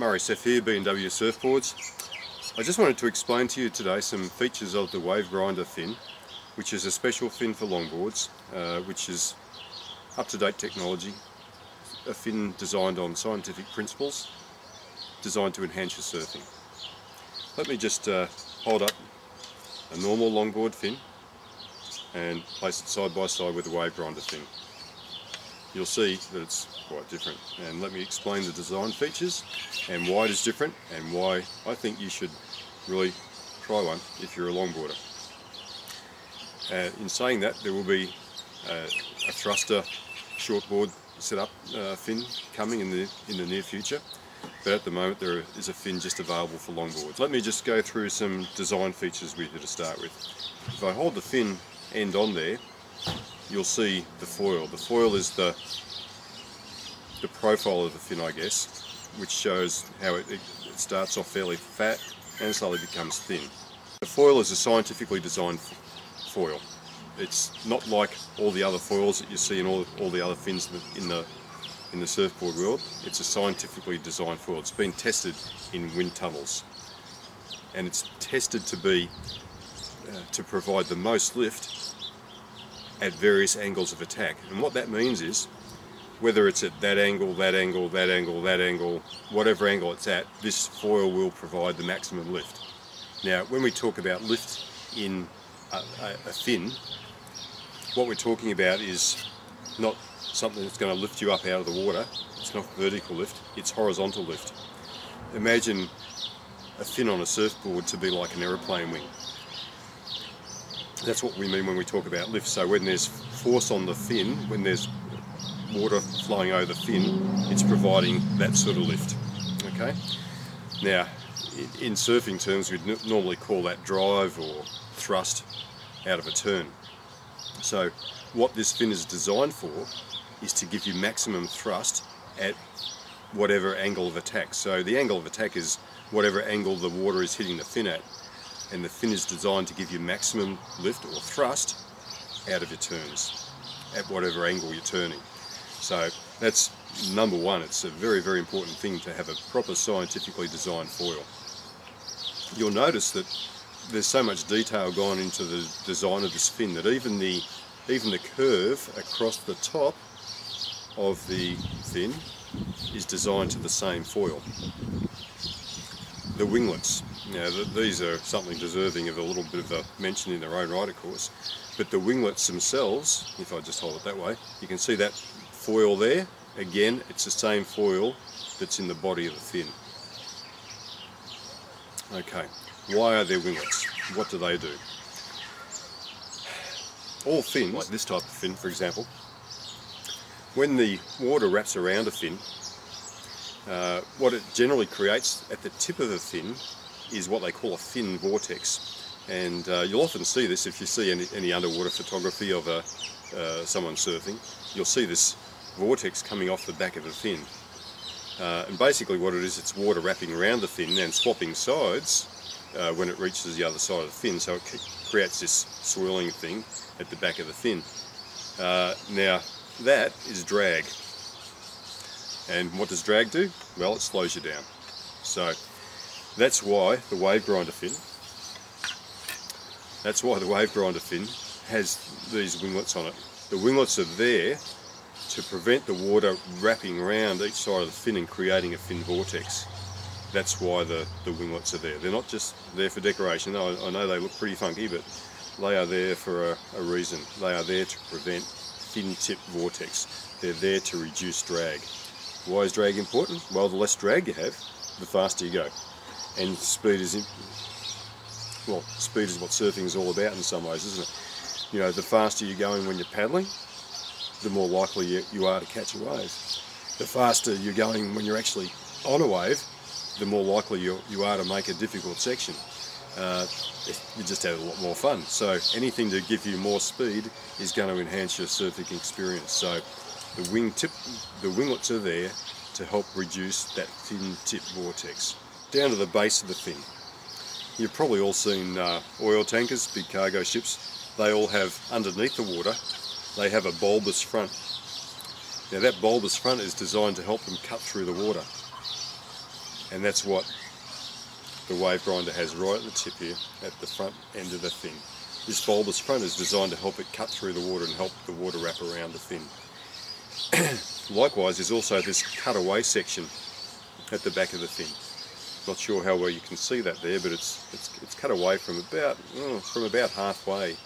here, B&W Surfboards. I just wanted to explain to you today some features of the Wavegrinder fin, which is a special fin for longboards, which is up-to-date technology, a fin designed on scientific principles, designed to enhance your surfing. Let me just hold up a normal longboard fin and place it side by side with the Wavegrinder fin. You'll see that it's quite different, and let me explain the design features and why it is different and why I think you should really try one if you're a longboarder. In saying that, there will be a thruster shortboard setup fin coming in the near future, but at the moment there is a fin just available for longboards. Let me just go through some design features with you to start with. If I hold the fin end on there, you'll see the foil. The foil is the profile of the fin, I guess, which shows how it starts off fairly fat and slowly becomes thin. The foil is a scientifically designed foil. It's not like all the other foils that you see in all the other fins in the surfboard world. It's a scientifically designed foil. It's been tested in wind tunnels, and it's tested to provide the most lift at various angles of attack. And what that means is, whether it's at that angle, that angle, that angle, that angle, whatever angle it's at, this foil will provide the maximum lift. Now, when we talk about lift in a fin, what we're talking about is not something that's going to lift you up out of the water. It's not vertical lift, it's horizontal lift. Imagine a fin on a surfboard to be like an aeroplane wing. That's what we mean when we talk about lift. So when there's force on the fin, when there's water flowing over the fin, it's providing that sort of lift. Okay. Now, in surfing terms, we'd normally call that drive or thrust out of a turn. So what this fin is designed for is to give you maximum thrust at whatever angle of attack. So the angle of attack is whatever angle the water is hitting the fin at, and the fin is designed to give you maximum lift or thrust out of your turns at whatever angle you're turning. So that's number one. It's a very, very important thing to have a proper scientifically designed foil. You'll notice that there's so much detail gone into the design of this fin that even the curve across the top of the fin is designed to the same foil. The winglets, now these are something deserving of a little bit of a mention in their own right, of course, but the winglets themselves, if I just hold it that way, you can see that foil there. Again, it's the same foil that's in the body of the fin. Okay, why are there winglets? What do they do? All fins, like this type of fin for example, when the water wraps around a fin, what it generally creates at the tip of the fin is what they call a fin vortex. And you'll often see this if you see any underwater photography of someone surfing. You'll see this vortex coming off the back of the fin. And basically what it is, it's water wrapping around the fin and swapping sides when it reaches the other side of the fin. So it creates this swirling thing at the back of the fin. Now that is drag. And what does drag do? Well, it slows you down. So that's why the Wavegrinder fin has these winglets on it. The winglets are there to prevent the water wrapping around each side of the fin and creating a fin vortex. That's why the winglets are there. They're not just there for decoration. I know they look pretty funky, but they are there for a reason. They are there to prevent fin tip vortex. They're there to reduce drag. Why is drag important? Well, the less drag you have, the faster you go. And speed is what surfing is all about in some ways, isn't it? You know, the faster you're going when you're paddling, the more likely you are to catch a wave. The faster you're going when you're actually on a wave, the more likely you are to make a difficult section. You just have a lot more fun. So anything to give you more speed is going to enhance your surfing experience. So the winglets are there to help reduce that fin tip vortex. Down to the base of the fin. You've probably all seen oil tankers, big cargo ships. They all have, underneath the water, they have a bulbous front. Now that bulbous front is designed to help them cut through the water. And that's what the Wavegrinder has right at the tip here, at the front end of the fin. This bulbous front is designed to help it cut through the water and help the water wrap around the fin. Likewise, there's also this cutaway section at the back of the fin. Not sure how well you can see that there, but it's cut away from about halfway,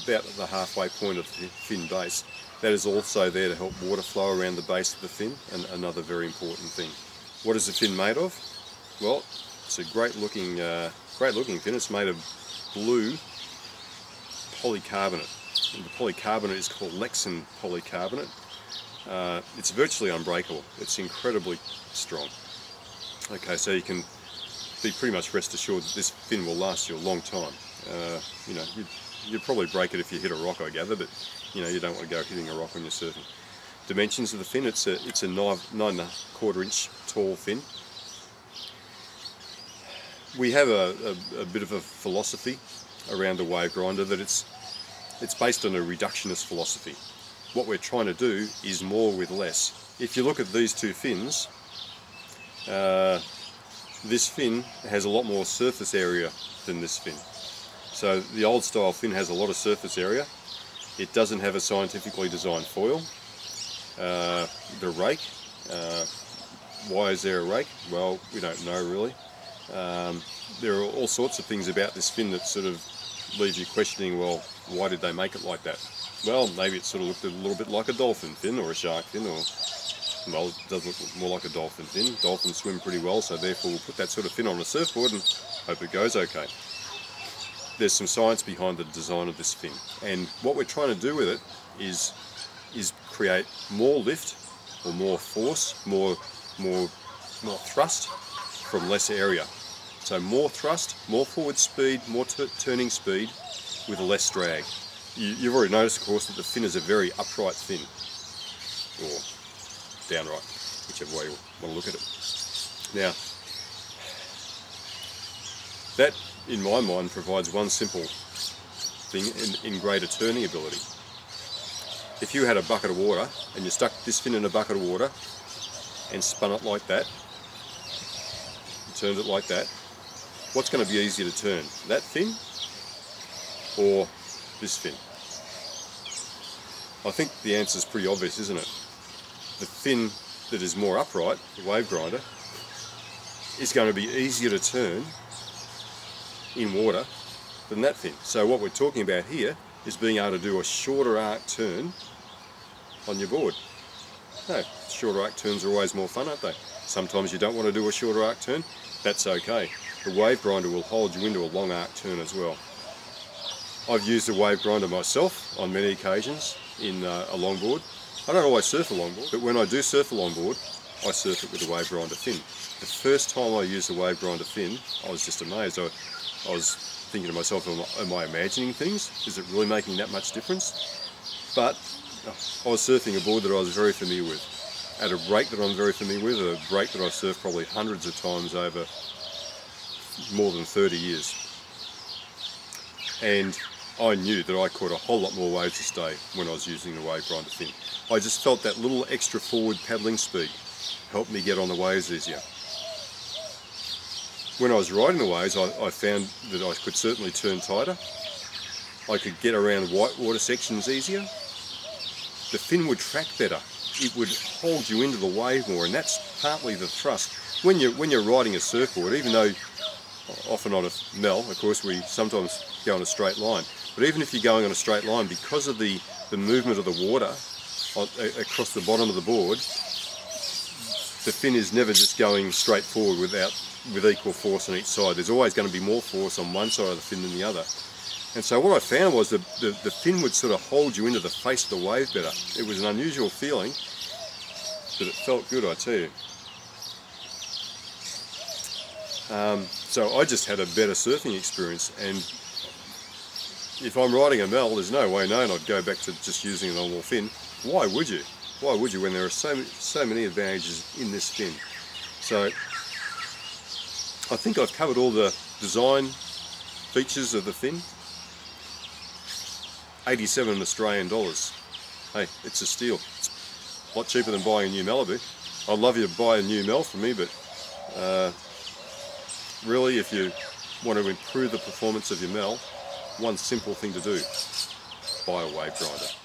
about the halfway point of the fin base. That is also there to help water flow around the base of the fin, and another very important thing. What is the fin made of? Well, it's a great looking fin. It's made of blue polycarbonate. And the polycarbonate is called Lexan polycarbonate. It's virtually unbreakable. It's incredibly strong. Okay, so you can be pretty much rest assured that this fin will last you a long time. You know, you'd probably break it if you hit a rock, I gather, but you know, you don't want to go hitting a rock when you're surfing. Dimensions of the fin, it's a 9¼ inch tall fin. We have a bit of a philosophy around the Wavegrinder that it's based on a reductionist philosophy. What we're trying to do is more with less. If you look at these two fins, this fin has a lot more surface area than this fin. So the old style fin has a lot of surface area. It doesn't have a scientifically designed foil. The rake, why is there a rake? Well, we don't know really. There are all sorts of things about this fin that sort of leave you questioning, well, why did they make it like that? Well, maybe it sort of looked a little bit like a dolphin fin or a shark fin, or, well, it does look more like a dolphin fin. Dolphins swim pretty well, so therefore we'll put that sort of fin on a surfboard and hope it goes okay. There's some science behind the design of this fin, and what we're trying to do with it is create more lift, or more force, more thrust from less area. So more thrust, more forward speed, more turning speed with less drag. You've already noticed, of course, that the fin is a very upright fin, or downright, whichever way you want to look at it. Now, that, in my mind, provides one simple thing in greater turning ability. If you had a bucket of water and you stuck this fin in a bucket of water and spun it like that, turned it like that, what's going to be easier to turn? That fin or this fin? I think the answer is pretty obvious, isn't it? The fin that is more upright, the Wavegrinder, is going to be easier to turn in water than that fin. So what we're talking about here is being able to do a shorter arc turn on your board. No, shorter arc turns are always more fun, aren't they? Sometimes you don't want to do a shorter arc turn. That's okay. The Wavegrinder will hold you into a long arc turn as well. I've used the Wavegrinder myself on many occasions in a longboard. I don't always surf a longboard, but when I do surf a longboard, I surf it with the Wavegrinder fin. The first time I used the Wavegrinder fin, I was just amazed. I was thinking to myself, am I imagining things? Is it really making that much difference? But I was surfing a board that I was very familiar with, at a break that I'm very familiar with, a break that I've surfed probably hundreds of times over more than 30 years. And I knew that I caught a whole lot more waves this day when I was using the Wavegrinder fin. I just felt that little extra forward paddling speed helped me get on the waves easier. When I was riding the waves, I found that I could certainly turn tighter. I could get around whitewater sections easier. The fin would track better. It would hold you into the wave more, and that's partly the thrust. When you're riding a surfboard, even though often on a Mel, of course, we sometimes go on a straight line, but even if you're going on a straight line, because of the movement of the water across the bottom of the board, the fin is never just going straight forward with equal force on each side. There's always going to be more force on one side of the fin than the other. And so what I found was the fin would sort of hold you into the face of the wave better. It was an unusual feeling, but it felt good, I tell you. So I just had a better surfing experience, and if I'm riding a Mel, there's no way known I'd go back to just using a normal fin. Why would you? Why would you when there are so many advantages in this fin? So I think I've covered all the design features of the fin. 87 Australian dollars. Hey, it's a steal. It's a lot cheaper than buying a new Malibu. I'd love you to buy a new Mel from me, but really, if you want to improve the performance of your Mel, one simple thing to do: buy a wave grinder.